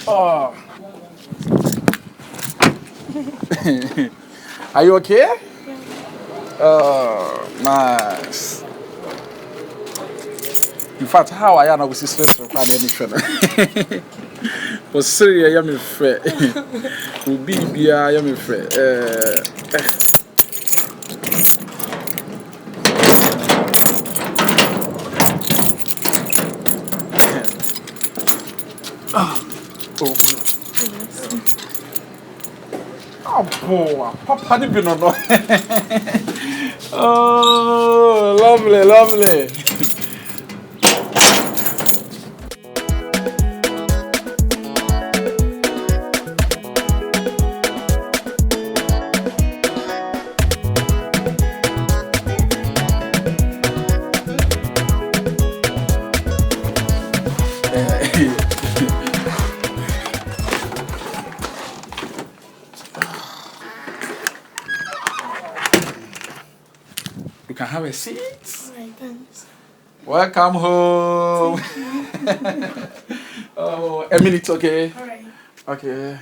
Oh. Are you okay? Oh, nice. In fact, how I am with this first required anything. For Syria, I am a friend. Will be I am a friend. Oh, boy, Papa, did you know? Oh, lovely, lovely. You can have a seat. Right, thanks. Welcome home. Oh, a minute, okay? All right. Okay.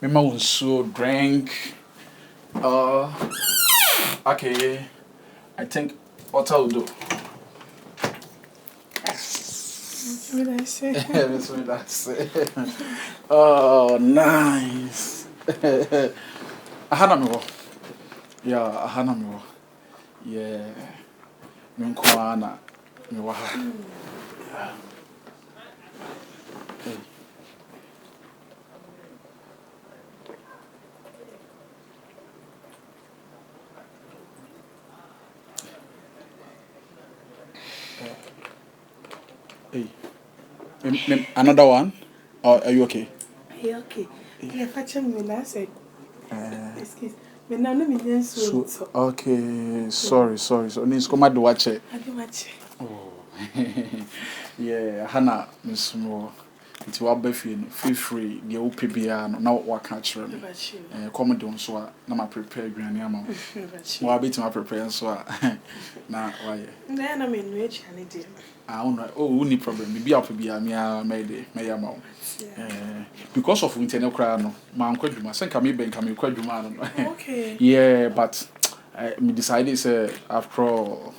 Mama will so drink. Okay. I think what I'll do. What did I say? That's what I say. Oh, nice. Ahana me wo. Yeah, ahana me wo. Yeah. Me nkwana me wa ha. Yeah. Hey. Hey. Another one? Or are you okay? Are you okay? Yeah, catching me last said. Excuse me. Now, let me so. Okay, sorry. So, needs come to watch it. I do watch. Oh, yeah, Hannah, Miss Moore. It's what Buffy, feel free, the old PBR, now what catch them. Comedy on so, now my prepared granny. Why be to my prepared so? Now, why? Then I'm in which I need. I don't know. Oh, only problem. Maybe I'll be a mere mayday, may amount. Because of internal crown, my uncle, my son come in, come quite human. Okay. Yeah, but I decided, say, after all,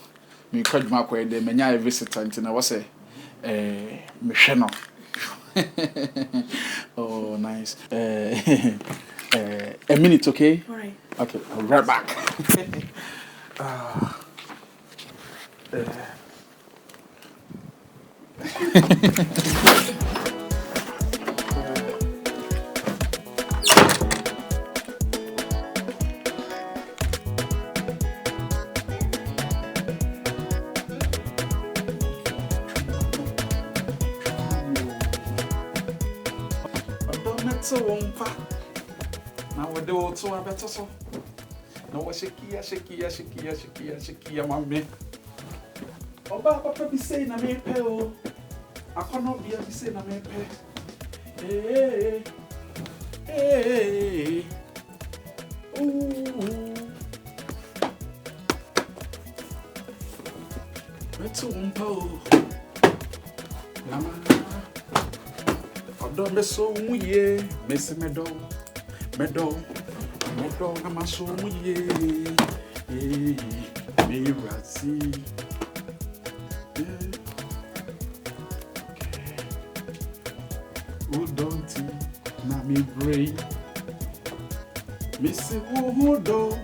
me quite my way, the many visitor, and I was say, Michelle. Oh, nice. A minute, okay? All right. Okay, I'll be right back. So now we do so I better so. No shaky, mommy. Oh, Papa be saying I may pay. I cannot be saying I may pay. Hey. Ooh. Let's Mama. Don't be so muye, Miss Meadow, I'm so muye, me ratty. Oh, don't you, Mammy Bray, Miss Wodo,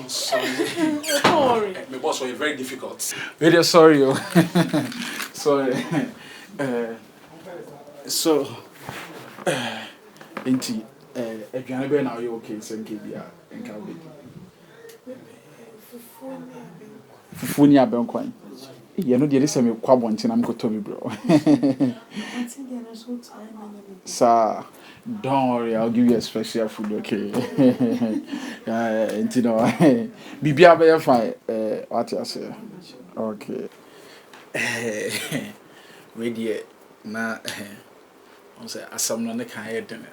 sorry. Sorry. My boss was very difficult. Very sorry. Sorry. So nti aduane bɛn na ɔyɛ okay sɛ nke bia nka wobɛdi fufuo ni abɛnkwan yɛno deɛ de sɛ mekɔ abɔnten na mekɔtɔ bebrɛ sa don't worry, I'll give you a special food, okay? You know, Bibi abe fine. What you say? Okay. Ready na on say asam no ne kan yɛ den.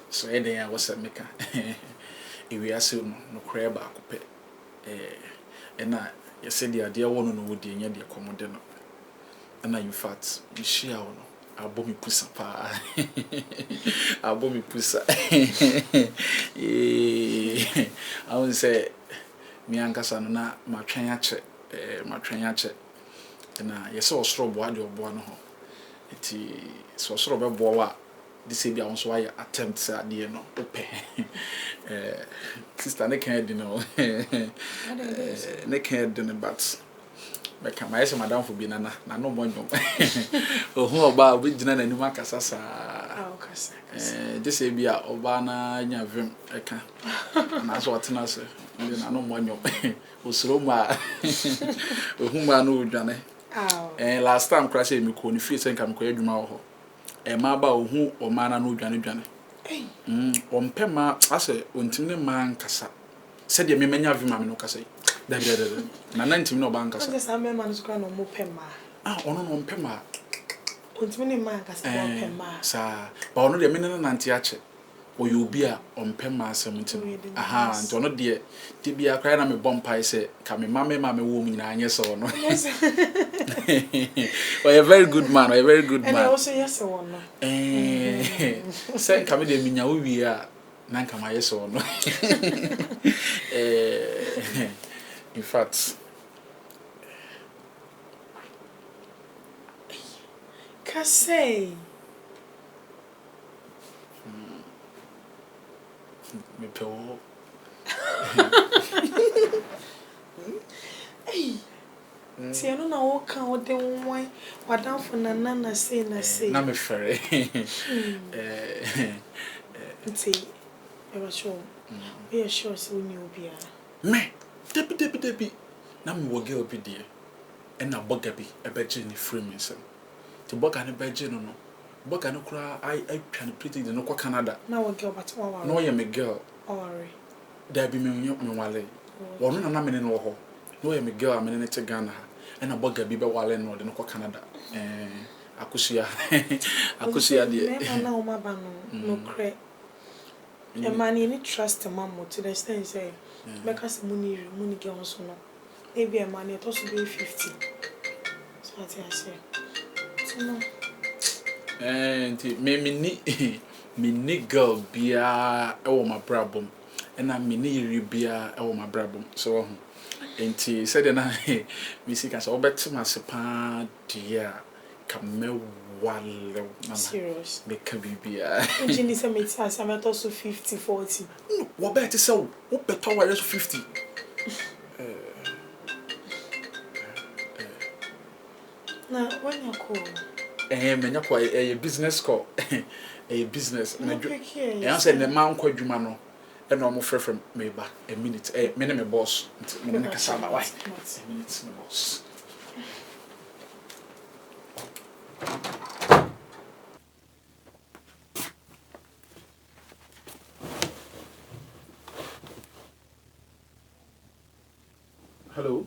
So ɛden a wɔsɛ meka. Ewiase no kora ba akopɛ. Ɛna yɛsɛ de adeɛ wɔ no no wo de nya de kɔmode no. Ɛna in fact, you share no. Abo mi pusa pa. Abo mi pusa. I would say me ankasa no na matwen ache na yesa osoro bo ade obo no ho enti so osoro be bo wa de se bia won so why attempt say ade no ope sister ne kan di no ne kan di no but meka ma yesa madam fo bi na no mo nyom ohun oba obi gina na nima kasa sa kasa de se bia oba na nya vim eka na so atena se ndi na no mo nyom osoro ma ohun ma no odwane last time crash me ko ni free say nka me ko adwuma wo ho ma ba ohun o ma na no odwane o mpema ase ontim ne man kasa se de me manya vim me no kasa da na nantim no ba nkasa ase sa me man so no mo pema ono no mpema ontim ne man kasa mo pema sa ba ono de me ne nante ache oyo obi a ompema asem ntim nti ono de bia kra na me bompai se ka me mama wo mu nyina anye so no oh, a very good man, a very good man. And also yes one no say ka me de minya wo wi a na nka ma yes no in fact Kase me pewo ti no na wo kan wo de won wadamfo na say na me fere nti e wa sure we are sure so ni obi a me debi na me wo girl bi de e na boga bi e be je ni free me nsem ti boga ne be je no boga no kura I twa ne pretty de no kwa Canada na wo girl but wa no ye me girl ori da bi me wale wono na me ne no ho no ye me girl me ne te Ghana e na boga bi be wale no de no kwa Canada akusia de me na o ma ba no kre e mani ni trust mamo to the extent say make us money get on so no e be mani to so be 50 so what I say so no nti me ni girl bia e wo ma brabom e na me ni yiri bia e wo ma brabom so nti said na me sika so obetima se pa dia ka me wale mama serious me ka bibia engineer say me tia say me to so 50 40 wo bet say wo beto wa so 50 na when you call menya kwa a business call a business na I say the man kwa dwuma no e no mo frefrem me ba a minute me ne me boss me ne kasa ma why a minute me boss hello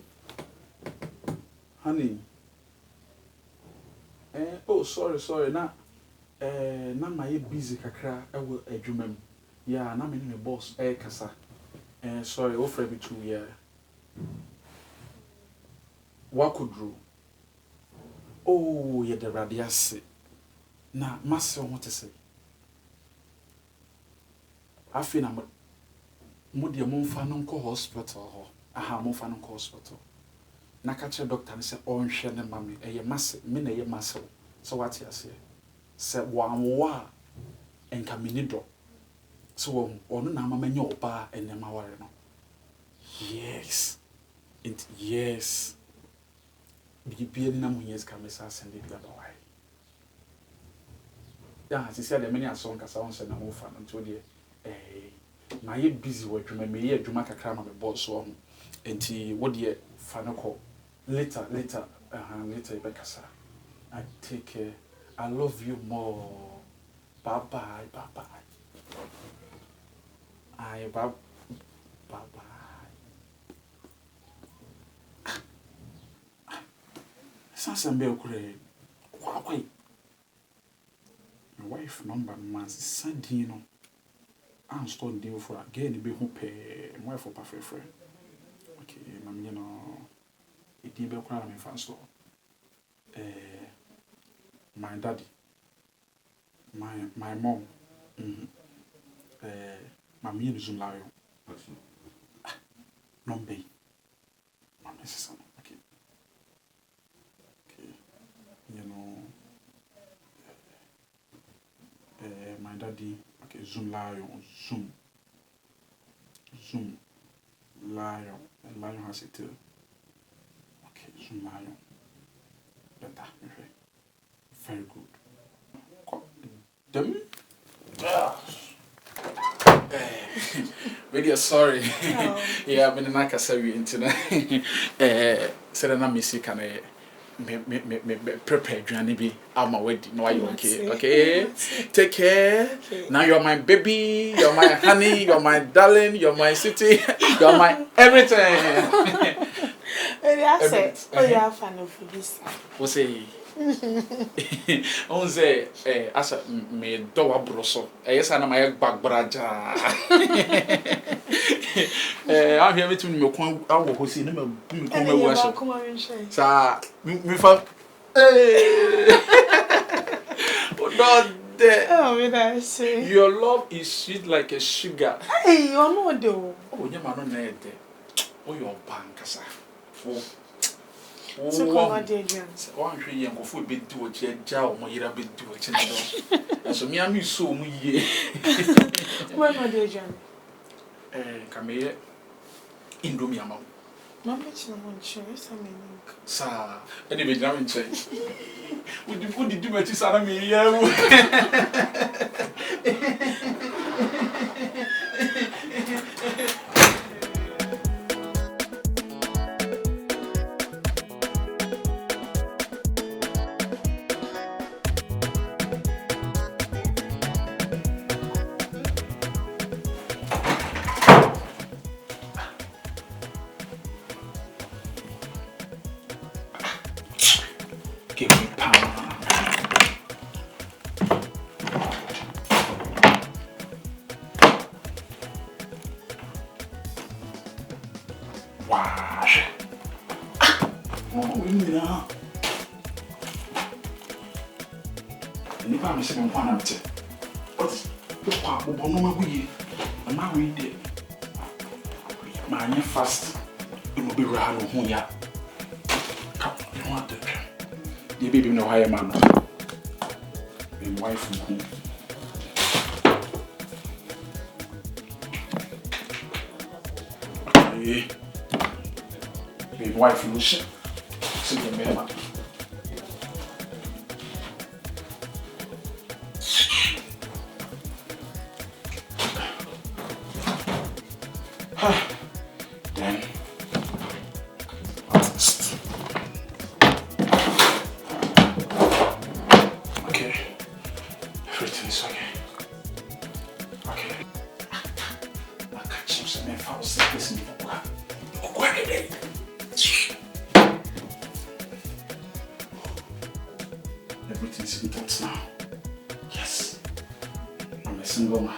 honey oh sorry na na my busy kakra ewo adwuma mu yeah na me ne boss kasa sorry wo frɛ me too yeah wakudru oh ye the radiase na masse wo te se afi na mo de mo mfa no nko hospital ho aha mo mfa no nko hospital na ka che doctor ne se onhwe ne mame eye masse me na ye masse so what you say se wanwa enka minido so ono na mama nya oba enema ware no yes it yes bibia na munyes ka mesa sende bia ba wai Yeah, she said the many a song as I was saying I'm fan until the my busy work remember me adwuma kakra ma me boss so enti wo de fa no call later later bekasa. I take care. I love you more. Bye bye. I bye bye. Sansambe okure. Kwakwe. My wife number man Sandino. I'm still deal for again be who pay my wife for perfect. Okay, mam you know it be okra me fan store. My daddy, my mom, my me and Zoom lion. Number, my missus. Okay, you know, my daddy. Okay, Zoom lion, Zoom lion, and lion has it too. Okay, Zoom lion. Better, very good. Them? Really sorry. Oh. Yeah, I've been in Nakasawi internet. Said I miss you can me prepare Johnny I'm my wedding. No, are you okay? Okay. Take care. Okay. Now you're my baby, you're my honey, you're my darling, you're my city, you're my everything. I said, oh, you're a fan of this. What's say? On say, asa me do abroso. Yes, na my back braja. I'm here between me kon awo hosi na me kon me waso. Sa me fa oh, me that say. Your love is sweet like a sugar. Hey, you know though. Oh, you man no na ede. Oh, your bank asa. So come on, dear Jan. One tree young of food be do a jaw, my year be do a chin. And so me, I'm so me. Where my dear Jan? Come here. Indomiamo. My bitch, no one choice. I mean, sir, anyway, now in change. Would you put the do what you saw me? Give me power. Wow. Oh, yeah. Any time I see my one out, what's the papa? No, we and now we did. My fast. It will be around who ya. Come, you want to. The baby no higher man. My wife from home. Okay. My wife from ship. See the man. Then. Everything's okay. Okay. I catch you some if I was listening to what? Everything's in thoughts now. Yes. I'm a single man.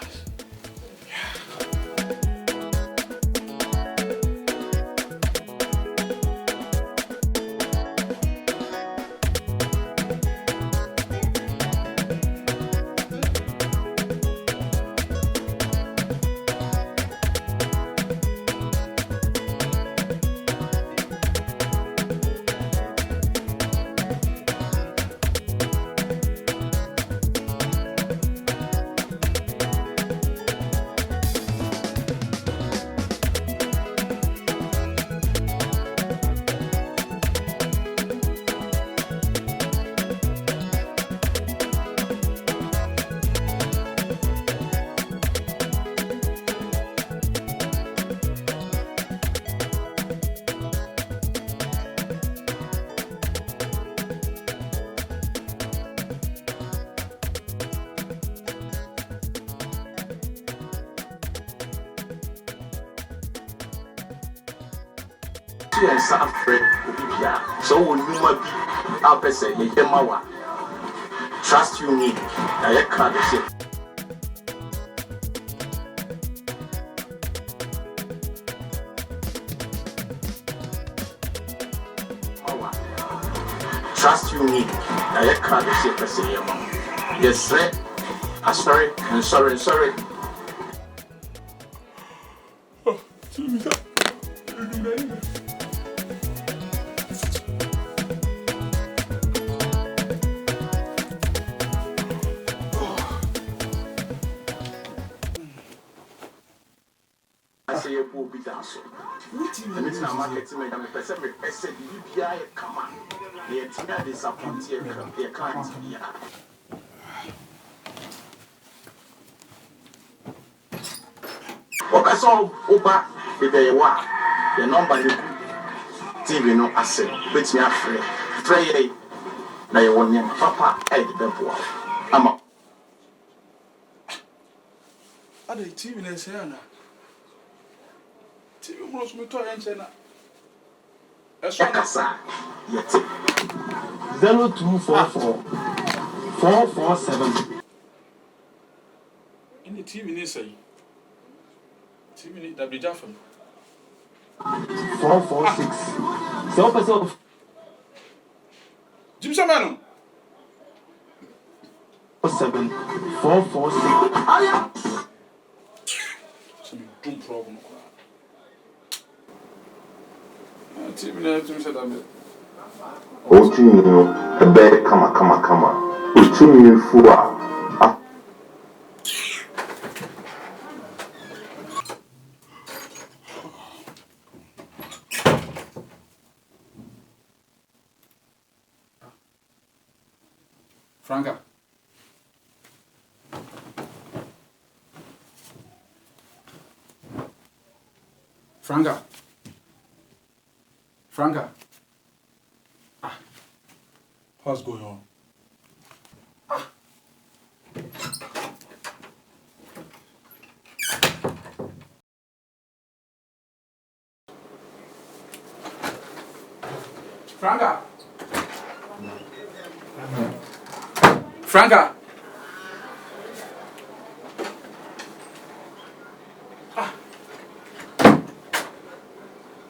to your suffering, so when you might be up as a Yamawa. Trust you me, I can't say. Trust you me, I can't say, yes, sir. I'm sorry, I'm sorry, I'm sorry. I say a poor bit also. And it's not marketing, and I'm a person, I said, you be a come on. The entire disappointed, they can't. I saw Oba, the day wa, the number TV no asset, which me afraid. Three, now you want your papa, I the bebo. I'm up. Are the TV in Siena? TV was me to enter. As one as I 0244 447. in the TV, they say. TV, that be Jaffam. 446. So, Jim Samano 7 446. Some doom problem. TV, to say that. Otu a bear kama. Otu fuwa. Franka. What's going on? Franka.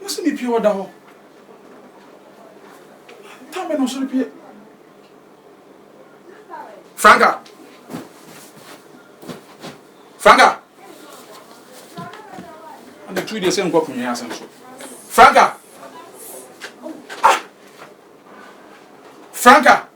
Listen, if you are down. Tell me no sorry. Franka. And the 3 days and go from your house and so. Franka.